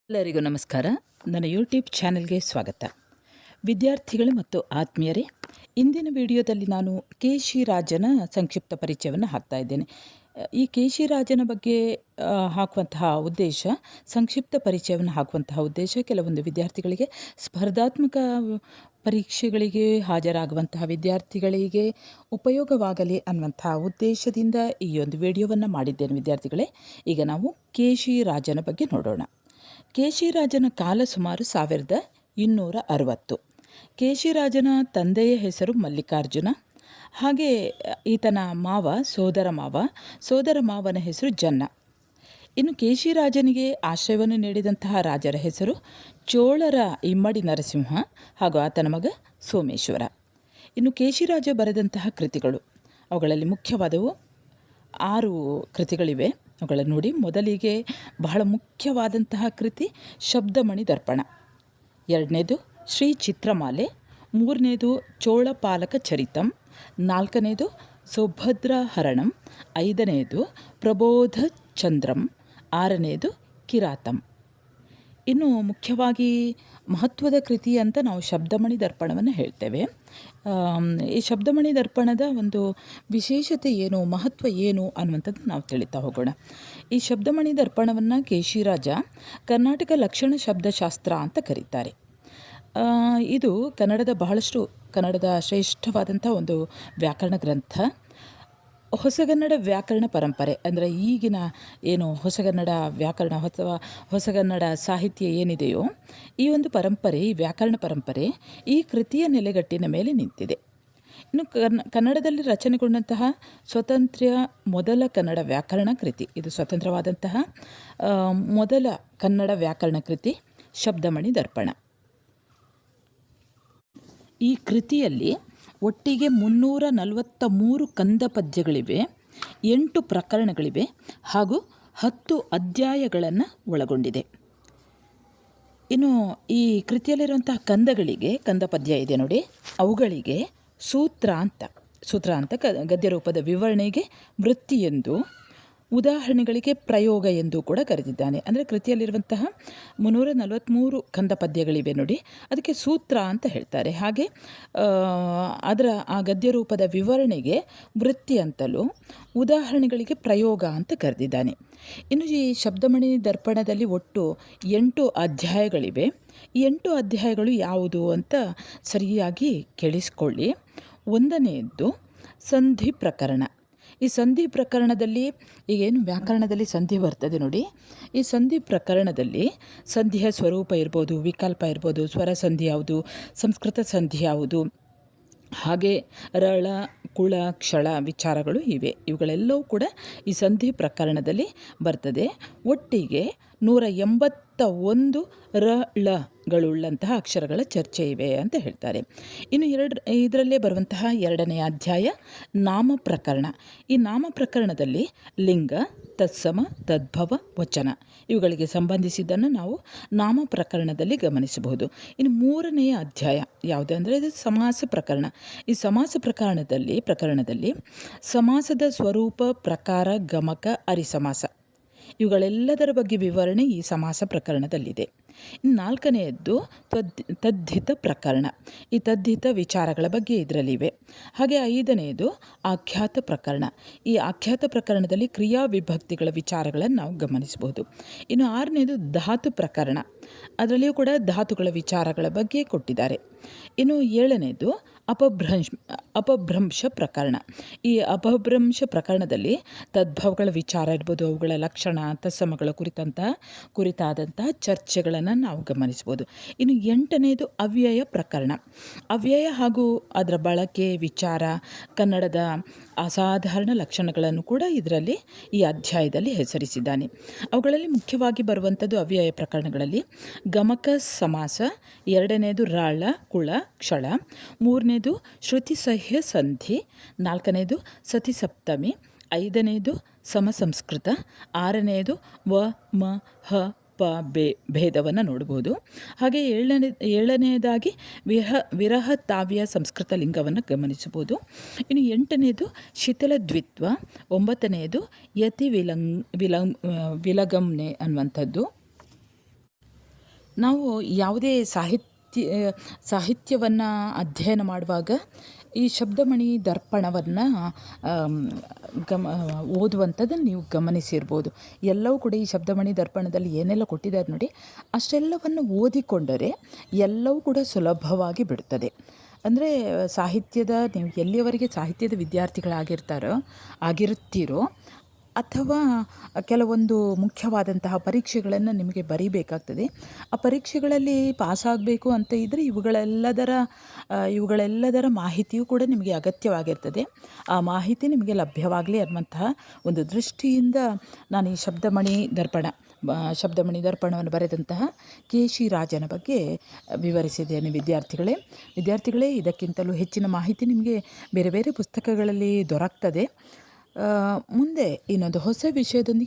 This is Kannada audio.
ಎಲ್ಲರಿಗೂ ನಮಸ್ಕಾರ. ನನ್ನ ಯೂಟ್ಯೂಬ್ ಚಾನೆಲ್ಗೆ ಸ್ವಾಗತ. ವಿದ್ಯಾರ್ಥಿಗಳು ಮತ್ತು ಆತ್ಮೀಯರೇ, ಇಂದಿನ ವಿಡಿಯೋದಲ್ಲಿ ನಾನು ಕೆ.ಶಿ. ರಾಜನ ಸಂಕ್ಷಿಪ್ತ ಪರಿಚಯವನ್ನು ಹಾಕ್ತಾ ಇದ್ದೇನೆ. ಈ ಕೆ.ಶಿ. ರಾಜನ ಬಗ್ಗೆ ಹಾಕುವಂತಹ ಉದ್ದೇಶ, ಸಂಕ್ಷಿಪ್ತ ಪರಿಚಯವನ್ನು ಹಾಕುವಂತಹ ಉದ್ದೇಶ ಕೆಲವೊಂದು ವಿದ್ಯಾರ್ಥಿಗಳಿಗೆ, ಸ್ಪರ್ಧಾತ್ಮಕ ಪರೀಕ್ಷೆಗಳಿಗೆ ಹಾಜರಾಗುವಂತಹ ವಿದ್ಯಾರ್ಥಿಗಳಿಗೆ ಉಪಯೋಗವಾಗಲಿ ಅನ್ನುವಂತಹ ಉದ್ದೇಶದಿಂದ ಈ ಒಂದು ವಿಡಿಯೋವನ್ನು ಮಾಡಿದ್ದೇನೆ ವಿದ್ಯಾರ್ಥಿಗಳೇ. ಈಗ ನಾವು ಕೆ.ಶಿ. ರಾಜನ ಬಗ್ಗೆ ನೋಡೋಣ. ಕೆ.ಶಿ. ರಾಜನ ಕಾಲ ಸುಮಾರು 1260. ಕೆ.ಶಿ. ರಾಜನ ತಂದೆಯ ಹೆಸರು ಮಲ್ಲಿಕಾರ್ಜುನ. ಹಾಗೆ ಈತನ ಸೋದರ ಮಾವನ ಹೆಸರು ಜನ್ನ. ಇನ್ನು ಕೆ.ಶಿ. ರಾಜನಿಗೆ ಆಶ್ರಯವನ್ನು ನೀಡಿದಂತಹ ರಾಜರ ಹೆಸರು ಚೋಳರ ಇಮ್ಮಡಿ ನರಸಿಂಹ ಹಾಗೂ ಆತನ ಮಗ ಸೋಮೇಶ್ವರ. ಇನ್ನು ಕೆ.ಶಿ. ರಾಜ ಬರೆದಂತಹ ಕೃತಿಗಳು, ಅವುಗಳಲ್ಲಿ ಮುಖ್ಯವಾದವು 6 ಕೃತಿಗಳಿವೆ. ಅವುಗಳನ್ನು ನೋಡಿ. ಮೊದಲಿಗೆ ಬಹಳ ಮುಖ್ಯವಾದಂತಹ ಕೃತಿ ಶಬ್ದಮಣಿ ದರ್ಪಣ, 2ನೇದು ಶ್ರೀ ಚಿತ್ರಮಾಲೆ, 3ನೇದು ಚೋಳಪಾಲಕ ಚರಿತಂ, 4ನೇದು ಸುಭದ್ರಹರಣಂ, 5ನೇದು ಪ್ರಬೋಧ ಚಂದ್ರಂ, 6ನೇದು ಕಿರಾತಂ. ಇನ್ನು ಮುಖ್ಯವಾಗಿ ಮಹತ್ವದ ಕೃತಿ ಅಂತ ನಾವು ಶಬ್ದಮಣಿ ದರ್ಪಣವನ್ನು ಹೇಳ್ತೇವೆ. ಈ ಶಬ್ದಮಣಿ ದರ್ಪಣದ ಒಂದು ವಿಶೇಷತೆ ಏನು, ಮಹತ್ವ ಏನು ಅನ್ನುವಂಥದ್ದು ನಾವು ತಿಳಿತಾ ಹೋಗೋಣ. ಈ ಶಬ್ದಮಣಿ ದರ್ಪಣವನ್ನು ಕೆ.ಶಿ. ರಾಜ ಕರ್ನಾಟಕ ಲಕ್ಷಣ ಶಬ್ದಶಾಸ್ತ್ರ ಅಂತ ಕರೀತಾರೆ. ಇದು ಕನ್ನಡದ ಶ್ರೇಷ್ಠವಾದಂಥ ಒಂದು ವ್ಯಾಕರಣ ಗ್ರಂಥ. ಹೊಸಗನ್ನಡ ವ್ಯಾಕರಣ ಪರಂಪರೆ ಅಂದರೆ ಈಗಿನ ಏನು ಹೊಸಗನ್ನಡ ವ್ಯಾಕರಣ ಹೊಸಗನ್ನಡ ಸಾಹಿತ್ಯ ಏನಿದೆಯೋ, ಈ ಒಂದು ಪರಂಪರೆ, ಈ ವ್ಯಾಕರಣ ಪರಂಪರೆ ಈ ಕೃತಿಯ ನೆಲೆಗಟ್ಟಿನ ಮೇಲೆ ನಿಂತಿದೆ. ಇನ್ನು ಕನ್ನಡದಲ್ಲಿ ರಚನೆಗೊಂಡಂತಹ ಸ್ವತಂತ್ರ ಮೊದಲ ಕನ್ನಡ ವ್ಯಾಕರಣ ಕೃತಿ, ಇದು ಸ್ವತಂತ್ರವಾದಂತಹ ಮೊದಲ ಕನ್ನಡ ವ್ಯಾಕರಣ ಕೃತಿ ಶಬ್ದಮಣಿ ದರ್ಪಣ. ಈ ಕೃತಿಯಲ್ಲಿ ಒಟ್ಟಿಗೆ 343 ಕಂದ ಪದ್ಯಗಳಿವೆ, 8 ಪ್ರಕರಣಗಳಿವೆ ಹಾಗೂ 10 ಅಧ್ಯಾಯಗಳನ್ನು ಒಳಗೊಂಡಿದೆ. ಇನ್ನು ಈ ಕೃತಿಯಲ್ಲಿರುವಂತಹ ಕಂದ ಪದ್ಯ ಇದೆ ನೋಡಿ, ಅವುಗಳಿಗೆ ಸೂತ್ರ ಅಂತ ಗದ್ಯ ರೂಪದ ವಿವರಣೆಗೆ ವೃತ್ತಿ ಎಂದು, ಉದಾಹರಣೆಗಳಿಗೆ ಪ್ರಯೋಗ ಎಂದು ಕೂಡ ಕರೆದಿದ್ದಾನೆ. ಅಂದರೆ ಕೃತಿಯಲ್ಲಿರುವಂತಹ 343 ಕಂದ ಪದ್ಯಗಳಿವೆ ನೋಡಿ, ಅದಕ್ಕೆ ಸೂತ್ರ ಅಂತ ಹೇಳ್ತಾರೆ. ಹಾಗೆ ಆ ಗದ್ಯ ರೂಪದ ವಿವರಣೆಗೆ ವೃತ್ತಿ ಅಂತಲೂ, ಉದಾಹರಣೆಗಳಿಗೆ ಪ್ರಯೋಗ ಅಂತ ಕರೆದಿದ್ದಾನೆ. ಇನ್ನು ಈ ಶಬ್ದಮಣಿ ದರ್ಪಣದಲ್ಲಿ ಒಟ್ಟು 8 ಅಧ್ಯಾಯಗಳಿವೆ. ಈ 8 ಅಧ್ಯಾಯಗಳು ಯಾವುದು ಅಂತ ಸರಿಯಾಗಿ ಕೇಳಿಸ್ಕೊಳ್ಳಿ. 1ನೇದ್ದು ಸಂಧಿ ಪ್ರಕರಣ. ಈ ಸಂಧಿ ಪ್ರಕರಣದಲ್ಲಿ, ಈಗೇನು ವ್ಯಾಕರಣದಲ್ಲಿ ಸಂಧಿ ಬರ್ತದೆ ನೋಡಿ, ಈ ಸಂಧಿ ಪ್ರಕರಣದಲ್ಲಿ ಸಂಧಿಯ ಸ್ವರೂಪ ಇರ್ಬೋದು, ವಿಕಲ್ಪ ಇರ್ಬೋದು, ಸ್ವರ ಸಂಧಿ ಯಾವುದು, ಸಂಸ್ಕೃತ ಸಂಧಿ ಯಾವುದು, ಹಾಗೆ ರಳ ಕುಳ ಕ್ಷಳ ವಿಚಾರಗಳು ಇವೆ. ಇವುಗಳೆಲ್ಲವೂ ಕೂಡ ಈ ಸಂಧಿ ಪ್ರಕರಣದಲ್ಲಿ ಬರ್ತದೆ. ಒಟ್ಟಿಗೆ 181 ಳಗಳುಳ್ಳಂತಹ ಅಕ್ಷರಗಳ ಚರ್ಚೆ ಇವೆ ಅಂತ ಹೇಳ್ತಾರೆ. ಇನ್ನು ಇದರಲ್ಲೇ ಬರುವಂತಹ 2ನೇ ಅಧ್ಯಾಯ ನಾಮ ಪ್ರಕರಣ. ಈ ನಾಮ ಪ್ರಕರಣದಲ್ಲಿ ಲಿಂಗ, ತತ್ಸಮ, ತದ್ಭವ, ವಚನ ಇವುಗಳಿಗೆ ಸಂಬಂಧಿಸಿದ್ದನ್ನು ನಾವು ನಾಮ ಪ್ರಕರಣದಲ್ಲಿ ಗಮನಿಸಬಹುದು. ಇನ್ನು 3ನೇ ಅಧ್ಯಾಯ ಯಾವುದು ಅಂದರೆ ಇದು ಸಮಾಸ ಪ್ರಕರಣ. ಈ ಸಮಾಸ ಪ್ರಕರಣದಲ್ಲಿ ಸಮಾಸದ ಸ್ವರೂಪ, ಪ್ರಕಾರ, ಗಮಕ, ಅರಿಸಮಾಸ ಇವುಗಳೆಲ್ಲದರ ಬಗ್ಗೆ ವಿವರಣೆ ಈ ಸಮಾಸ ಪ್ರಕರಣದಲ್ಲಿದೆ. ಇನ್ನು 4ನೇದ್ದು ತದ್ಧಿತ ಪ್ರಕರಣ. ಈ ತದ್ಧಿತ ವಿಚಾರಗಳ ಬಗ್ಗೆ ಇದರಲ್ಲಿವೆ. ಹಾಗೆ 5ನೇದು ಆಖ್ಯಾತ ಪ್ರಕರಣ. ಈ ಆಖ್ಯಾತ ಪ್ರಕರಣದಲ್ಲಿ ಕ್ರಿಯಾ ವಿಭಕ್ತಿಗಳ ವಿಚಾರಗಳನ್ನು ನಾವು ಗಮನಿಸಬಹುದು. ಇನ್ನು 6ನೇದು ಧಾತು ಪ್ರಕರಣ. ಅದರಲ್ಲಿಯೂ ಕೂಡ ಧಾತುಗಳ ವಿಚಾರಗಳ ಬಗ್ಗೆ ಕೊಟ್ಟಿದ್ದಾರೆ. ಇನ್ನು 7ನೇದು ಅಪಭ್ರಂಶ ಪ್ರಕರಣ. ಈ ಅಪಭ್ರಂಶ ಪ್ರಕರಣದಲ್ಲಿ ತದ್ಭವಗಳ ವಿಚಾರ ಇರ್ಬೋದು, ಅವುಗಳ ಲಕ್ಷಣ, ತತ್ಸಮಗಳ ಕುರಿತಾದಂತಹ ಚರ್ಚೆಗಳನ್ನು ನಾವು ಗಮನಿಸ್ಬೋದು. ಇನ್ನು 8ನೇದು ಅವ್ಯಯ ಪ್ರಕರಣ. ಅವ್ಯಯ ಹಾಗೂ ಅದರ ಬಳಕೆ, ವಿಚಾರ, ಕನ್ನಡದ ಅಸಾಧಾರಣ ಲಕ್ಷಣಗಳನ್ನು ಕೂಡ ಇದರಲ್ಲಿ ಈ ಅಧ್ಯಾಯದಲ್ಲಿ ಹೆಸರಿಸಿದ್ದಾನೆ. ಅವುಗಳಲ್ಲಿ ಮುಖ್ಯವಾಗಿ ಬರುವಂಥದ್ದು ಅವ್ಯಯ ಪ್ರಕರಣಗಳಲ್ಲಿ ಗಮಕ ಸಮಾಸ, 2ನೇದು ರಾಳ ಕುಳ ಕ್ಷಳ, 3ನೇದು ಶ್ರುತಿ ಸಹ್ಯ ಸಂಧಿ, 4ನೇದು ಸತಿ ಸಪ್ತಮಿ, 5ನೇದು ಸಮಸಂಸ್ಕೃತ, 6ನೇದು ವ ಮ ಹ ಪ ಭೇದವನ್ನು ನೋಡ್ಬೋದು. ಹಾಗೆ 7ನೇದಾಗಿ ವಿರಹ ತಾವ್ಯ ಸಂಸ್ಕೃತ ಲಿಂಗವನ್ನು ಗಮನಿಸಬಹುದು. ಇನ್ನು 8ನೇದು ಶಿಥಿಲ ದ್ವಿತ್ವ, 9ನೇದು ಯತಿ ವಿಲಗಮ್ನೆ ಅನ್ನುವಂಥದ್ದು, ನಾವು ಯಾವುದೇ ಸಾಹಿತ್ಯವನ್ನು ಅಧ್ಯಯನ ಮಾಡುವಾಗ ಈ ಶಬ್ದಮಣಿ ದರ್ಪಣವನ್ನು ಓದುವಂಥದ್ದನ್ನು ನೀವು ಗಮನಿಸಿರ್ಬೋದು. ಎಲ್ಲವೂ ಕೂಡ ಈ ಶಬ್ದಮಣಿ ದರ್ಪಣದಲ್ಲಿ ಏನೆಲ್ಲ ಕೊಟ್ಟಿದ್ದಾರೆ ನೋಡಿ, ಅಷ್ಟೆಲ್ಲವನ್ನು ಓದಿಕೊಂಡರೆ ಎಲ್ಲವೂ ಕೂಡ ಸುಲಭವಾಗಿ ಬಿಡುತ್ತದೆ. ಅಂದರೆ ಸಾಹಿತ್ಯದ ನೀವು ಎಲ್ಲಿಯವರೆಗೆ ಸಾಹಿತ್ಯದ ಆಗಿರುತ್ತೀರೋ ಅಥವಾ ಕೆಲವೊಂದು ಮುಖ್ಯವಾದಂತಹ ಪರೀಕ್ಷೆಗಳನ್ನು ನಿಮಗೆ ಬರೀಬೇಕಾಗ್ತದೆ. ಆ ಪರೀಕ್ಷೆಗಳಲ್ಲಿ ಪಾಸಾಗಬೇಕು ಅಂತ ಇದ್ದರೆ ಇವುಗಳೆಲ್ಲದರ ಮಾಹಿತಿಯೂ ಕೂಡ ನಿಮಗೆ ಅಗತ್ಯವಾಗಿರ್ತದೆ. ಆ ಮಾಹಿತಿ ನಿಮಗೆ ಲಭ್ಯವಾಗಲಿ ಅನ್ನುವಂತಹ ಒಂದು ದೃಷ್ಟಿಯಿಂದ ನಾನು ಈ ಶಬ್ದಮಣಿ ದರ್ಪಣವನ್ನು ಬರೆದಂತಹ ಕೆ.ಶಿ. ರಾಜನ ಬಗ್ಗೆ ವಿವರಿಸಿದ್ದೇನೆ. ವಿದ್ಯಾರ್ಥಿಗಳೇ ಇದಕ್ಕಿಂತಲೂ ಹೆಚ್ಚಿನ ಮಾಹಿತಿ ನಿಮಗೆ ಬೇರೆ ಬೇರೆ ಪುಸ್ತಕಗಳಲ್ಲಿ ದೊರಕ್ತದೆ. ಮುಂದೆ ಇನ್ನೊಂದು ಹೊಸ ವಿಷಯದೊಂದಿಗೆ